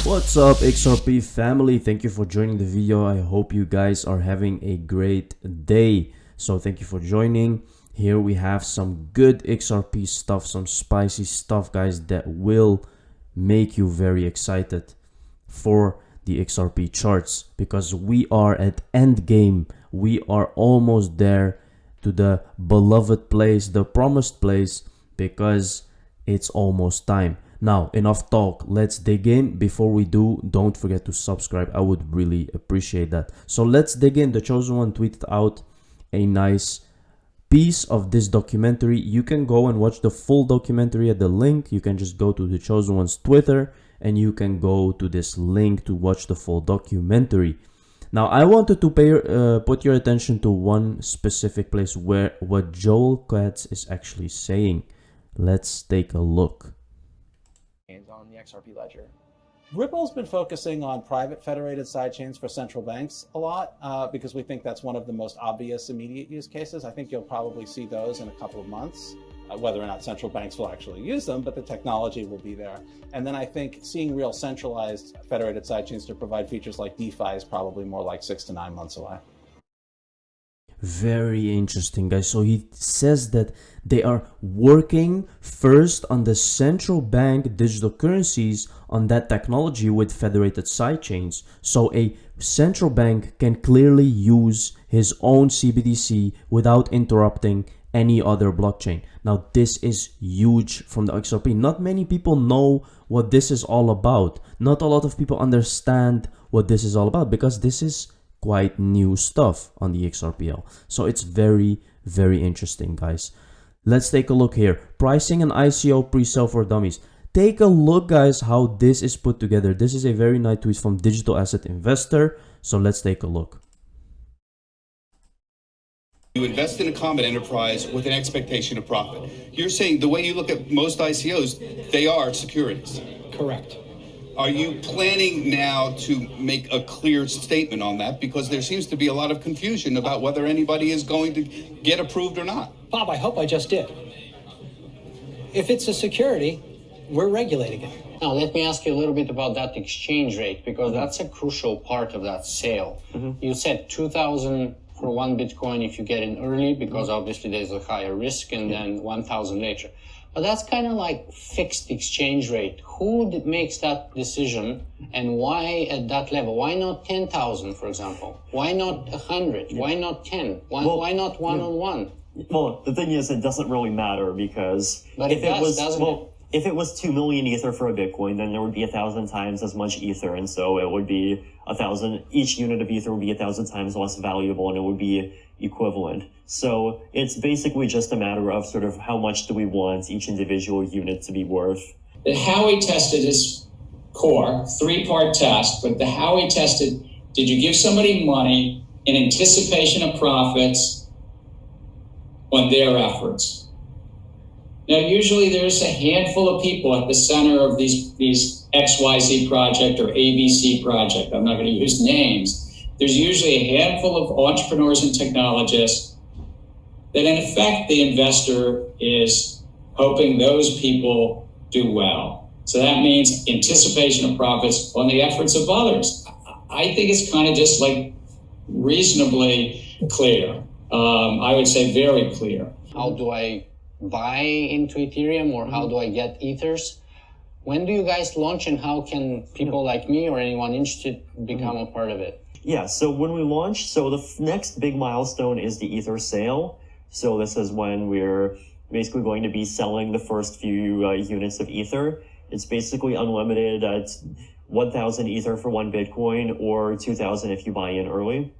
What's up, XRP family? Thank you for joining the video. I hope you guys are having a great day. So thank you for joining. Here we have some good XRP stuff, some spicy stuff, guys, that will make you very excited for the XRP charts, because we are at end game. We are almost there to the beloved place, the promised place, because it's almost time. Now, enough talk, let's dig in. Before we do, don't forget to subscribe. I would really appreciate that. So let's dig in. The Chosen One tweeted out a nice piece of this documentary. You can go and watch the full documentary at the link. You can just go to the Chosen One's Twitter and you can go to this link to watch the full documentary. Now, I wanted to put your attention to one specific place where what Joel Katz is actually saying. Let's take a look. On the XRP ledger. Ripple's been focusing on private federated sidechains for central banks a lot because we think that's one of the most obvious immediate use cases. I think you'll probably see those in a couple of months, whether or not central banks will actually use them, but the technology will be there. And then I think seeing real centralized federated sidechains to provide features like DeFi is probably more like 6 to 9 months away. Very interesting, guys. So he says that they are working first on the central bank digital currencies, on that technology with federated sidechains. So a central bank can clearly use his own CBDC without interrupting any other blockchain. Now, this is huge from the XRP. Not many people know what this is all about. Not a lot of people understand what this is all about, because this is quite new stuff on the XRPL. So it's very, very interesting, guys. Let's take a look here. Pricing an ICO pre-sale for dummies. Take a look, guys, how this is put together. This is a very nice tweet from Digital Asset Investor. So let's take a look. You invest in a common enterprise with an expectation of profit. You're saying the way you look at most ICOs, they are securities. Correct. Are you planning now to make a clear statement on that? Because there seems to be a lot of confusion about whether anybody is going to get approved or not. Bob, I hope I just did. If it's a security, we're regulating it. Now, let me ask you a little bit about that exchange rate, because that's a crucial part of that sale. You said 2,000 for one Bitcoin if you get in early, because obviously there's a higher risk, and then 1,000 later. But that's kind of like fixed exchange rate. Who makes that decision, and why at that level? Why not 10,000, for example? Why not 100? Why not 10? Why not one-on-one? Well, the thing is, it doesn't really matter, because if it was 2 million Ether for a Bitcoin, then there would be 1,000 times as much Ether, and so it would be 1,000. Each unit of Ether would be 1,000 times less valuable, and it would be equivalent. So it's basically just a matter of sort of how much do we want each individual unit to be worth. The Howey tested his core, 3-part test, but the Howey tested, did you give somebody money in anticipation of profits on their efforts? Now, usually there's a handful of people at the center of these XYZ project or ABC project. I'm not going to use names. There's usually a handful of entrepreneurs and technologists that, in effect, the investor is hoping those people do well. So that means anticipation of profits on the efforts of others. I think it's kind of just like reasonably clear. I would say very clear. How do I buy into Ethereum, or how do I get Ethers? When do you guys launch, and how can people like me or anyone interested become a part of it? Yeah, so when we launch, so the next big milestone is the Ether sale. So this is when we're basically going to be selling the first few units of Ether. It's basically unlimited at 1,000 Ether for one Bitcoin, or 2,000 if you buy in early.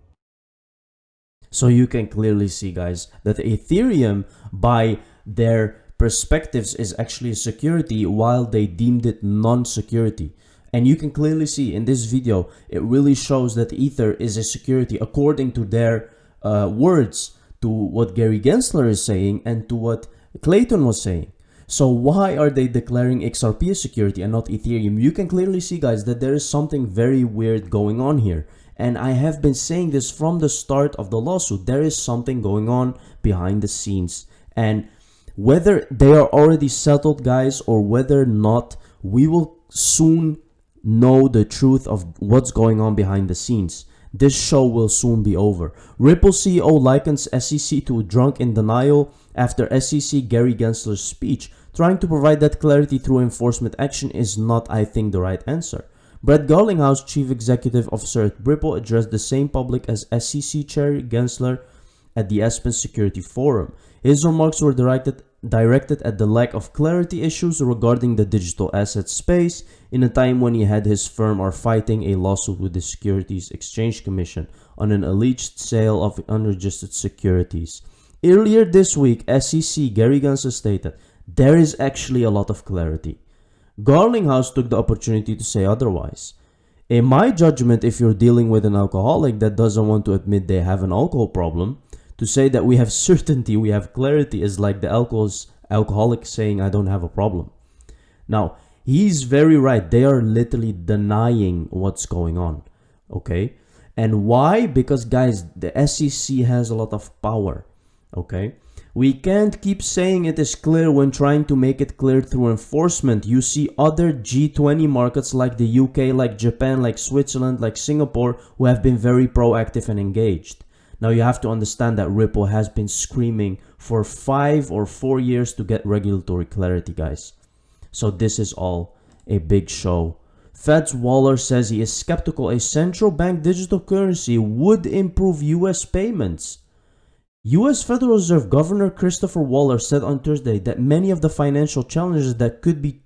So you can clearly see, guys, that Ethereum, by their perspectives, is actually a security, while they deemed it non-security. And you can clearly see in this video, it really shows that Ether is a security according to their words, to what Gary Gensler is saying and to what Clayton was saying. So why are they declaring XRP a security and not Ethereum? You can clearly see, guys, that there is something very weird going on here. And I have been saying this from the start of the lawsuit. There is something going on behind the scenes. And whether they are already settled, guys, or whether not, we will soon know the truth of what's going on behind the scenes. This show will soon be over. Ripple CEO likens SEC to drunk in denial after SEC Gary Gensler's speech. Trying to provide that clarity through enforcement action is not, I think, the right answer. Brett Garlinghouse, Chief Executive Officer at Ripple, addressed the same public as SEC Chair Gensler at the Aspen Security Forum. His remarks were directed at the lack of clarity issues regarding the digital asset space in a time when he and his firm are fighting a lawsuit with the Securities Exchange Commission on an alleged sale of unregistered securities. Earlier this week, SEC Gary Gensler stated, "There is actually a lot of clarity." Garlinghouse took the opportunity to say otherwise. In my judgment, if you're dealing with an alcoholic that doesn't want to admit they have an alcohol problem, to say that we have certainty, we have clarity is like the alcoholic saying, "I don't have a problem." Now, he's very right. They are literally denying what's going on. Okay? And why? Because, guys, the SEC has a lot of power. Okay? We can't keep saying it is clear when trying to make it clear through enforcement. You see other G20 markets like the UK, like Japan, like Switzerland, like Singapore, who have been very proactive and engaged. Now you have to understand that Ripple has been screaming for 5 or 4 years to get regulatory clarity, guys. So this is all a big show. Fed's Waller says he is skeptical a central bank digital currency would improve US payments. US Federal Reserve Governor Christopher Waller said on Thursday that many of the financial challenges that could be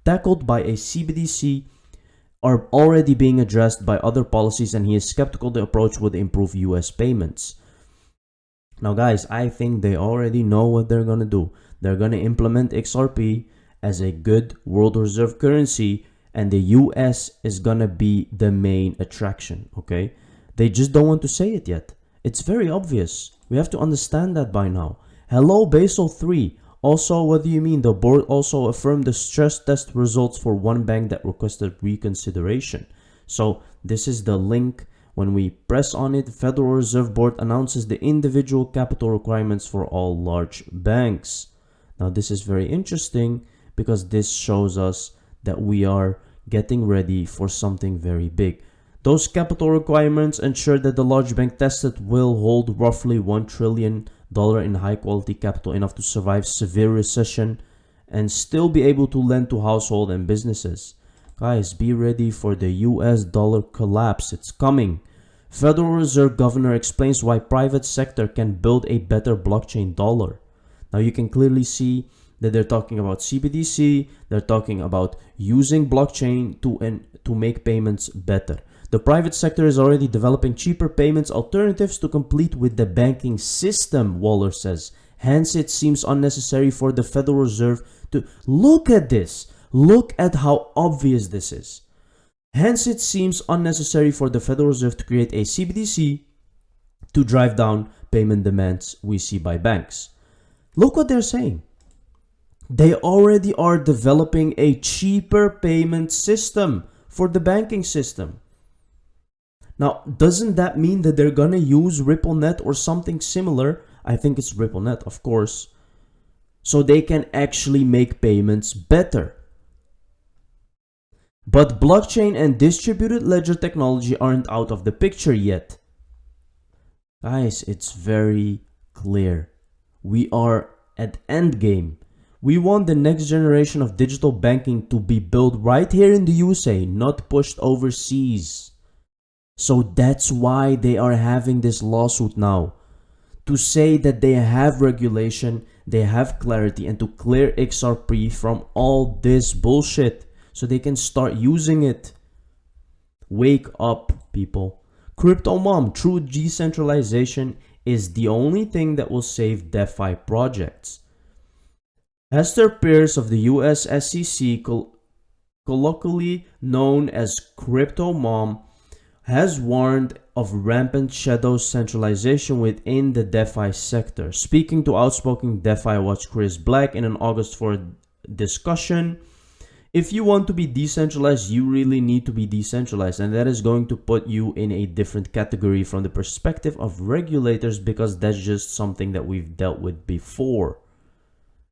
tackled by a CBDC are already being addressed by other policies, and he is skeptical the approach would improve US payments. Now guys, I think they already know what they're going to do. They're going to implement XRP as a good world reserve currency, and the US is going to be the main attraction, okay? They just don't want to say it yet. It's very obvious. We have to understand that by now. Hello, Basel III. Also, what do you mean? The board also affirmed the stress test results for one bank that requested reconsideration. So this is the link. When we press on it, the Federal Reserve Board announces the individual capital requirements for all large banks. Now this is very interesting because this shows us that we are getting ready for something very big. Those capital requirements ensure that the large bank tested will hold roughly $1 trillion in high quality capital, enough to survive severe recession and still be able to lend to households and businesses. Guys, be ready for the US dollar collapse. It's coming. Federal Reserve Governor explains why private sector can build a better blockchain dollar. Now you can clearly see that they're talking about CBDC. They're talking about using blockchain to make payments better. The private sector is already developing cheaper payments alternatives to compete with the banking system, Waller says. Hence, it seems unnecessary for the Federal Reserve to look at this. Look at how obvious this is. Hence, it seems unnecessary for the Federal Reserve to create a CBDC to drive down payment demands we see by banks. Look what they're saying. They already are developing a cheaper payment system for the banking system. Now, doesn't that mean that they're gonna use RippleNet or something similar? I think it's RippleNet, of course. So they can actually make payments better. But blockchain and distributed ledger technology aren't out of the picture yet. Guys, it's very clear. We are at endgame. We want the next generation of digital banking to be built right here in the USA, not pushed overseas. So that's why they are having this lawsuit now. To say that they have regulation, they have clarity, and to clear XRP from all this bullshit so they can start using it. Wake up, people. Crypto Mom, true decentralization is the only thing that will save DeFi projects. Hester Pierce of the US SEC, colloquially known as Crypto Mom, has warned of rampant shadow centralization within the DeFi sector. Speaking to outspoken DeFi watch Chris Black in an August 4 discussion, if you want to be decentralized, you really need to be decentralized, and that is going to put you in a different category from the perspective of regulators, because that's just something that we've dealt with before.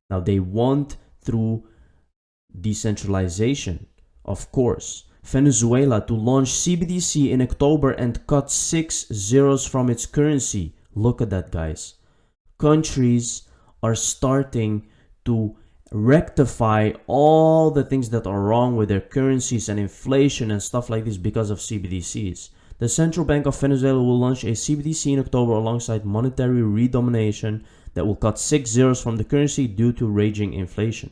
Now they want through decentralization, of course. Venezuela to launch CBDC in October and cut 6 zeros from its currency. Look at that, guys. Countries are starting to rectify all the things that are wrong with their currencies and inflation and stuff like this because of CBDCs. The Central Bank of Venezuela will launch a CBDC in October alongside monetary redomination that will cut 6 zeros from the currency due to raging inflation.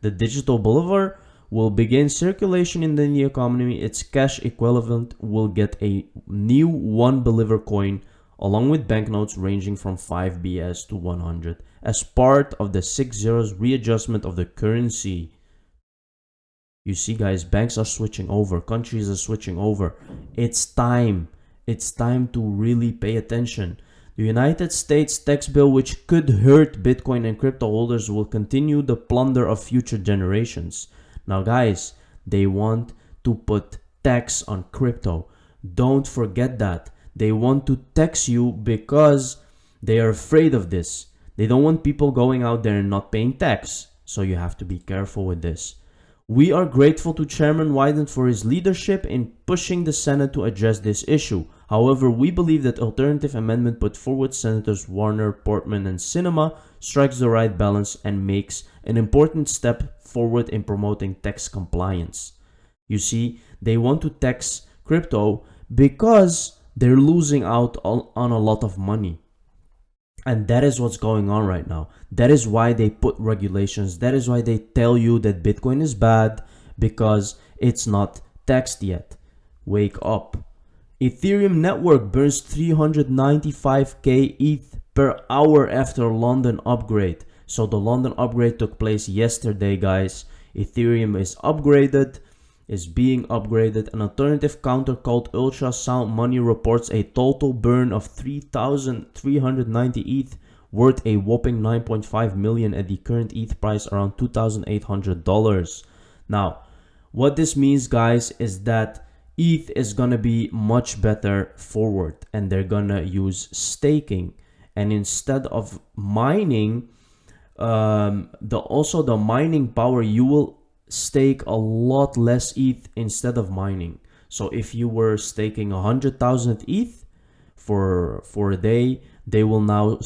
The digital bolivar will begin circulation in the economy. Its cash equivalent will get a new 1 bolivar coin along with banknotes ranging from 5 BS to 100 as part of the 6 zeros readjustment of the currency. You see, guys, banks are switching over, countries are switching over. It's time to really pay attention. The United States tax bill, which could hurt Bitcoin and crypto holders, will continue the plunder of future generations. Now, guys, they want to put tax on crypto. Don't forget that. They want to tax you because they are afraid of this. They don't want people going out there and not paying tax. So you have to be careful with this. We are grateful to Chairman Wyden for his leadership in pushing the Senate to address this issue. However, we believe that alternative amendment put forward Senators Warner, Portman, and Sinema strikes the right balance and makes an important step forward in promoting tax compliance. You see, they want to tax crypto because they're losing out on a lot of money. And that is what's going on right now. That is why they put regulations. That is why they tell you that Bitcoin is bad, because it's not taxed yet. Wake up. Ethereum network burns 395k ETH per hour after London upgrade. So the London upgrade took place yesterday, guys. Ethereum is being upgraded. An alternative counter called Ultrasound Money reports a total burn of 3,390 ETH, worth a whopping 9.5 million at the current ETH price, around $2,800. Now, what this means, guys, is that ETH is gonna be much better forward, and they're gonna use staking. And instead of mining, the mining power, you will stake a lot less ETH instead of mining. So if you were staking 100,000 ETH for a day, they will now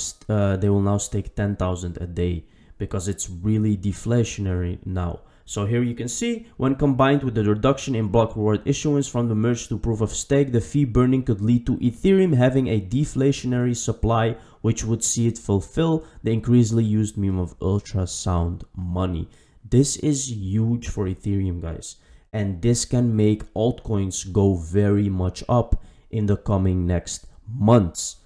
stake 10,000 a day, because it's really deflationary now. So here you can see, when combined with the reduction in block reward issuance from the merge to proof of stake, the fee burning could lead to Ethereum having a deflationary supply, which would see it fulfill the increasingly used meme of ultrasound money. This is huge for Ethereum, guys, and this can make altcoins go very much up in the coming next months.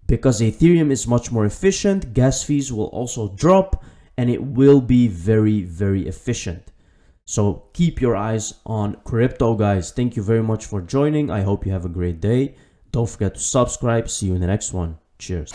Because Ethereum is much more efficient, gas fees will also drop, and it will be very, very efficient. So keep your eyes on crypto, guys. Thank you very much for joining. I hope you have a great day. Don't forget to subscribe. See you in the next one. Cheers.